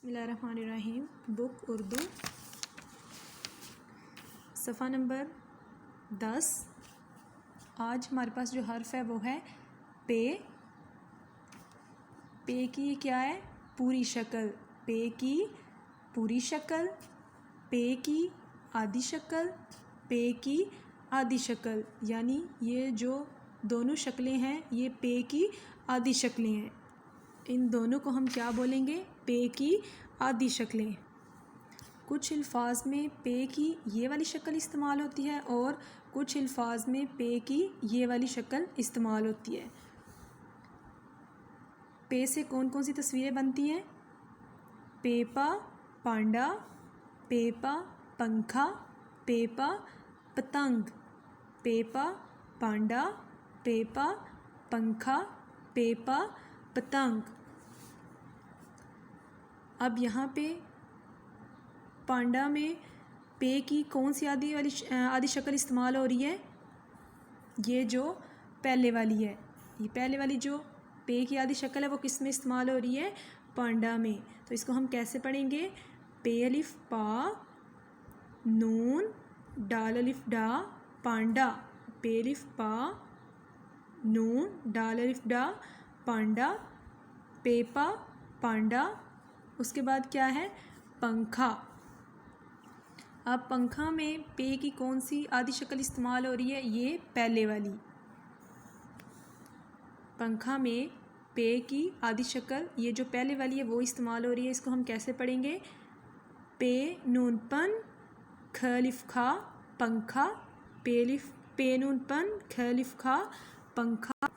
बिस्मिल्लाहिर्रहमानिर्रहीम। बुक उर्दू, सफ़ा नंबर 10। आज हमारे पास जो हर्फ है वो है पे। पे की क्या है? पूरी शक्ल। पे की पूरी शक्ल, पे की आधी शक्ल, पे की आधी शक्ल, यानी ये जो दोनों शक्लें हैं ये पे की आधी शक्लें हैं। इन दोनों को हम क्या बोलेंगे? पे की आधी शक्लें। कुछ अल्फाज में पे की ये वाली शक्ल इस्तेमाल होती है और कुछ अल्फाज में पे की ये वाली शक्ल इस्तेमाल होती है। पे से कौन कौन सी तस्वीरें बनती हैं? पेपा पांडा, पेपा पंखा, पेपा पतंग। पेपा पांडा, पेपा पंखा, पेपा पतंग। अब यहाँ पे पांडा में पे की कौन सी आधी शक्ल इस्तेमाल हो रही है? ये जो पहले वाली है, ये पहले वाली जो पे की आधी शक्ल है वो किस में इस्तेमाल हो रही है? पांडा में। तो इसको हम कैसे पढ़ेंगे? पे अलिफ पा नून डाल अलिफ डा पांडा। पे अलिफ पा नून डाल अलिफ डा पांडा, पेपा पांडा। उसके बाद क्या है? पंखा। अब पंखा में पे की कौन सी आधी शक्ल इस्तेमाल हो रही है? ये पहले वाली। पंखा में पे की आधी शक्ल ये जो पहले वाली है वो इस्तेमाल हो रही है। इसको हम कैसे पढ़ेंगे? पे नून पन ख लिफ खा पंखा, पे नून पन ख लिफ खा पंखा,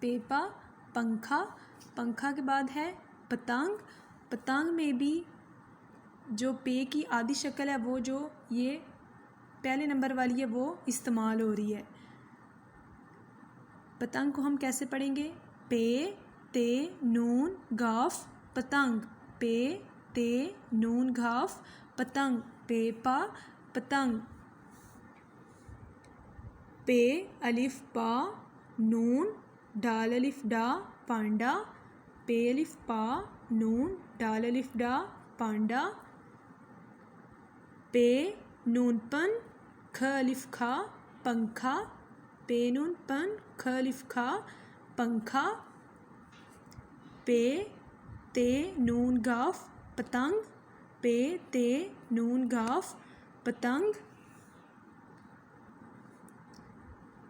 पेपा पंखा। पंखा के बाद है पतंग। पतंग में भी जो पे की आधी शक्ल है वो जो ये पहले नंबर वाली है वो इस्तेमाल हो रही है। पतंग को हम कैसे पढ़ेंगे? पे ते नून गाफ पतंग, पे ते नून गाफ पतंग, पेपा पतंग। पे अलिफ पा नून डाल अलिफ डा पांडा, पे अलिफ पा नून डाल अलिफ डा पांडा, पे नून पन ख अलिफ खा पंखा, पे नून पन ख अलिफ खा पंखा, पे ते नून गाफ पतंग, पे ते नून गाफ पतंग।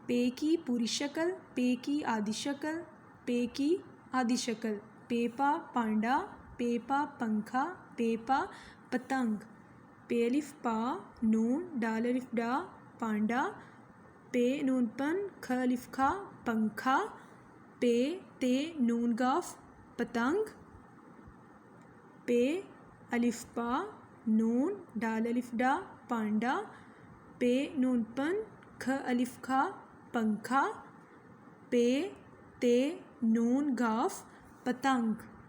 पे की पूरी शक्ल, पे की आधी शक्ल, पे की आधी शक्ल। पेपा पांडा, पेपा पंखा, पेपा पतंग। पे अलिफ पा नून डाल अलिफ डा पांडा, पे नून पन ख अलिफ खा पंखा, पे ते नून गाफ पतंग, पे अलिफ पा नून डाल अलिफ डा पांडा, पे नून पन ख अलिफ खा पंखा, पे ते नून गाफ पतंग।